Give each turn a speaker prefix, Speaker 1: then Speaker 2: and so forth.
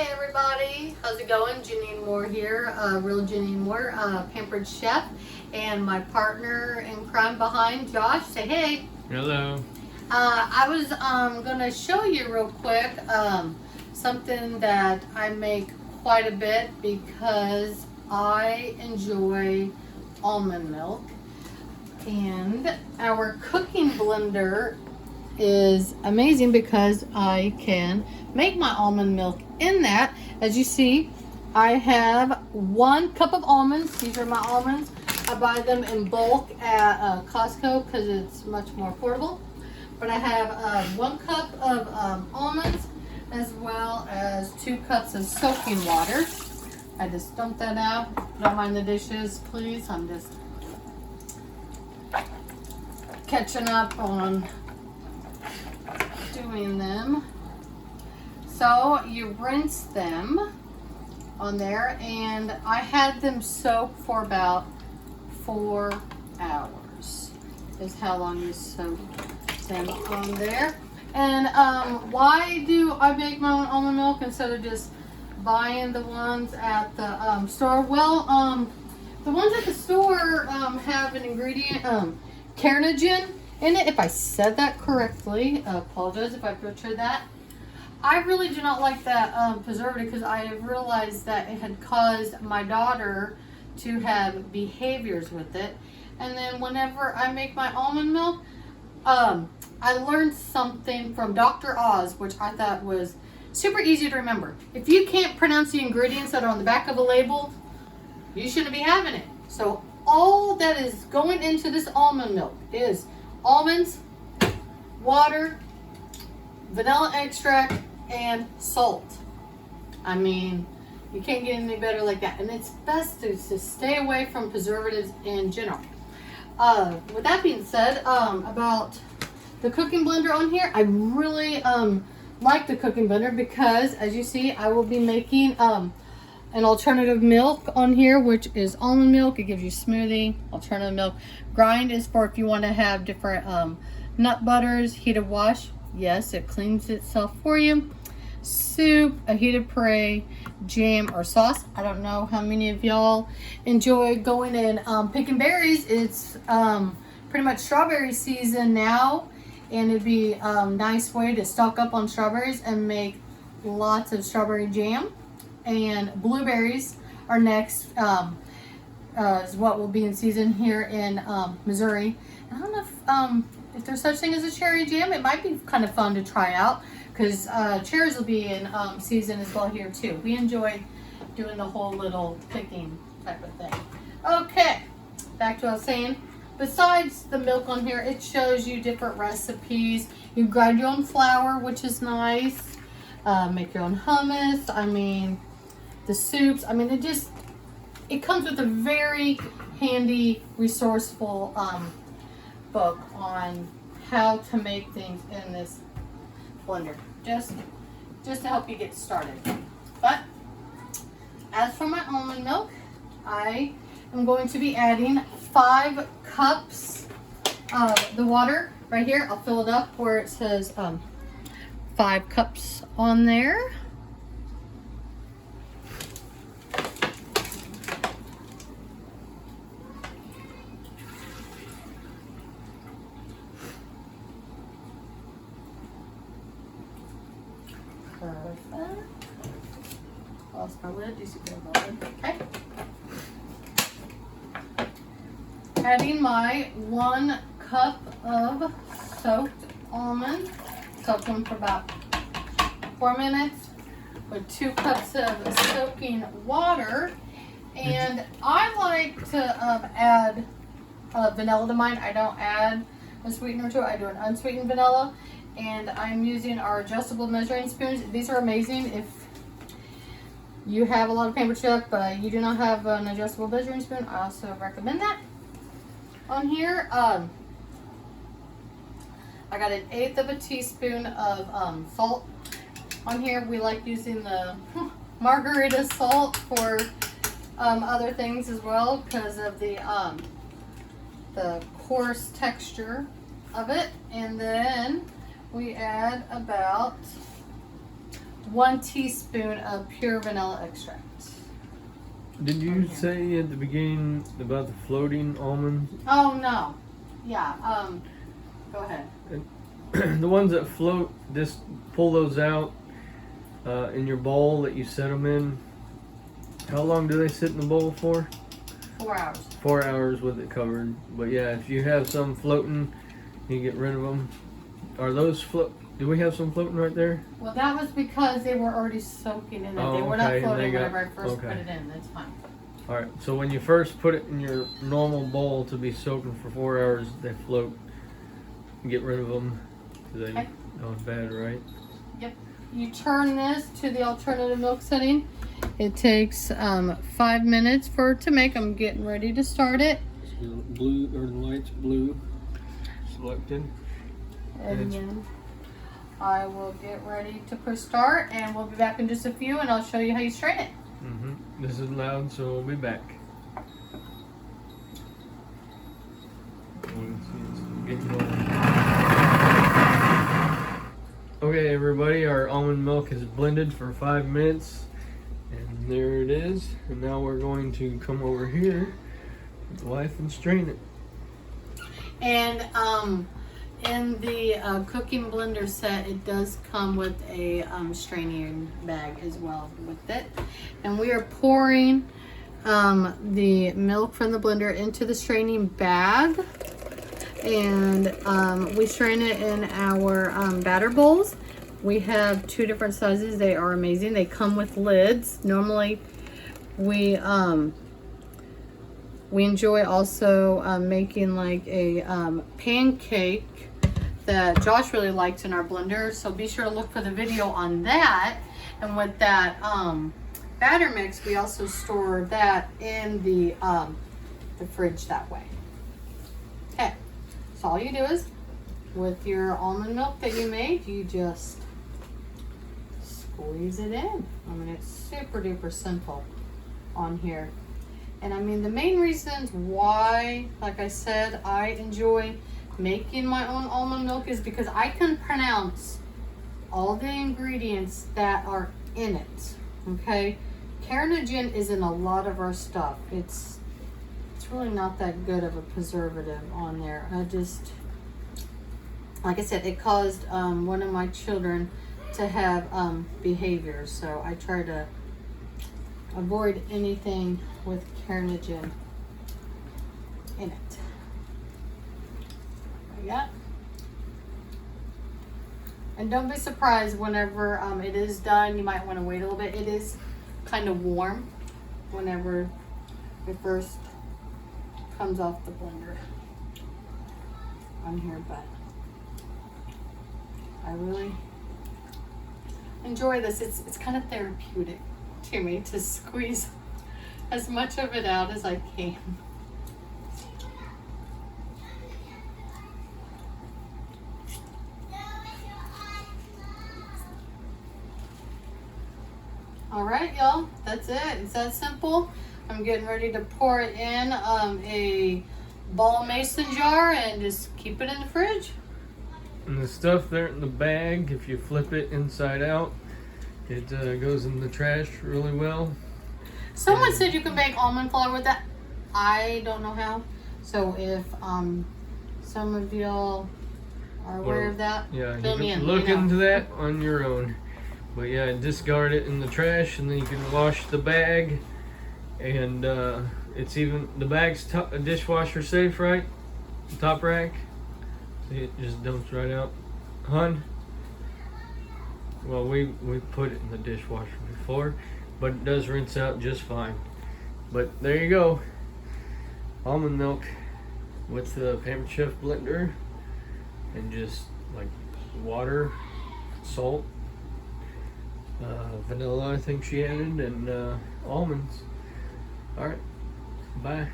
Speaker 1: Hey everybody, how's it going? Janine Moore here, real Janine Moore, pampered chef, and my partner in crime behind, Josh. Say hey.
Speaker 2: Hello.
Speaker 1: I was gonna show you real quick something that I make quite a bit because I enjoy almond milk, and our cooking blender is amazing because I can make my almond milk in that. As you see, I have 1 cup of almonds. These are my almonds. I buy them in bulk at Costco because it's much more affordable. But I have 1 cup of almonds as well as 2 cups of soaking water. I just dump that out. Don't mind the dishes, please. I'm just catching up on doing them. So you rinse them on there, and I had them soak for about 4 hours is how long you soak them on there. And why do I make my own almond milk instead of just buying the ones at the store? Well, the ones at the store have an ingredient, carnitine in it, if I said that correctly. I apologize if I butchered that. I really do not like that preservative because I have realized that it had caused my daughter to have behaviors with it. And then whenever I make my almond milk, I learned something from Dr. Oz, which I thought was super easy to remember. If you can't pronounce the ingredients that are on the back of a label, you shouldn't be having it. So all that is going into this almond milk is almonds, water, vanilla extract, and salt. I mean, you can't get any better like that. And it's best to stay away from preservatives in general. With that being said, about the cooking blender on here, I really like the cooking blender because, as you see, I will be making an alternative milk on here, which is almond milk. It gives you smoothie. Alternative milk. Grind is for if you want to have different nut butters. Heated wash, yes, it cleans itself for you. Soup, a heated puree, jam, or sauce. I don't know how many of y'all enjoy going and picking berries. It's pretty much strawberry season now, and it'd be a nice way to stock up on strawberries and make lots of strawberry jam. And blueberries are next, is what will be in season here in Missouri. I don't know if there's such thing as a cherry jam. It might be kind of fun to try out because cherries will be in season as well here too. We enjoy doing the whole little picking type of thing. Okay, back to what I was saying. Besides the milk on here, it shows you different recipes. You grind your own flour, which is nice. Make your own hummus. I mean, the soups. I mean, it comes with a very handy, resourceful book on how to make things in this blender, just to help you get started. But as for my almond milk, I am going to be adding 5 cups of the water right here. I'll fill it up where it says 5 cups on there. Perfect. Lost my lid. You see my lid. Okay. Adding my 1 cup of soaked almonds. Soak them for about 4 minutes with 2 cups of soaking water. And I like to add vanilla to mine. I don't add a sweetener to it. I do an unsweetened vanilla. And I'm using our adjustable measuring spoons. These are amazing if you have a lot of pampered chef, but you do not have an adjustable measuring spoon. I also recommend that. On here, I got 1/8 of a teaspoon of salt. On here, we like using the margarita salt for other things as well because of the coarse texture of it. And then we add about 1 teaspoon of pure vanilla extract.
Speaker 2: Did you say at the beginning about the floating almonds?
Speaker 1: Oh no. Yeah, go ahead.
Speaker 2: The ones that float, just pull those out in your bowl that you set them in. How long do they sit in the bowl for?
Speaker 1: 4 hours.
Speaker 2: 4 hours with it covered. But yeah, if you have some floating, you get rid of them. Are those do we have some floating right there?
Speaker 1: Well, that was because they were already soaking in it.
Speaker 2: Oh,
Speaker 1: they were not
Speaker 2: okay,
Speaker 1: floating whenever I first put it in. That's fine.
Speaker 2: Alright, so when you first put it in your normal bowl to be soaking for 4 hours, they float. Get rid of them. They go bad, right?
Speaker 1: Yep. You turn this to the alternative milk setting. It takes 5 minutes for it to make. I'm getting ready to start it.
Speaker 2: So blue, or the light's blue selected.
Speaker 1: And then I will get ready to push start, and we'll be back in just a few, and I'll show you how you strain it.
Speaker 2: This is loud, so we'll be back. Okay, everybody, our almond milk is blended for 5 minutes, and there it is. And now we're going to come over here with the wife and strain it.
Speaker 1: And in the cooking blender set, it does come with a straining bag as well with it. And we are pouring the milk from the blender into the straining bag. And we strain it in our batter bowls. We have 2 different sizes. They are amazing. They come with lids. Normally, we enjoy also making like a pancake that Josh really liked in our blender. So be sure to look for the video on that. And with that batter mix, we also store that in the fridge that way. Okay. So all you do is, with your almond milk that you made, you just squeeze it in. I mean, it's super duper simple on here. And I mean, the main reasons why, like I said, I enjoy making my own almond milk is because I can pronounce all the ingredients that are in it, okay? Carnation is in a lot of our stuff. It's really not that good of a preservative on there. Like I said, it caused one of my children to have behaviors, so I try to avoid anything with carnation in it. Yeah. And don't be surprised whenever it is done. You might want to wait a little bit. It is kind of warm whenever it first comes off the blender on here, but I really enjoy this. It's kind of therapeutic to me to squeeze as much of it out as I can. All right, y'all, that's it. It's that simple. I'm getting ready to pour it in a ball mason jar and just keep it in the fridge.
Speaker 2: And the stuff there in the bag, if you flip it inside out, it goes in the trash really well.
Speaker 1: Someone said you can make almond flour with that. I don't know how. So if some of y'all are aware of that,
Speaker 2: yeah, you
Speaker 1: fill me
Speaker 2: can
Speaker 1: in.
Speaker 2: look into that on your own. But yeah, discard it in the trash, and then you can wash the bag. And it's even, the bag's dishwasher safe, right? The top rack. See, it just dumps right out. Hun? Well, we put it in the dishwasher before, but it does rinse out just fine. But there you go. Almond milk with the Pampered Chef blender, and just like water, salt, vanilla I think she added, and almonds. Alright, bye.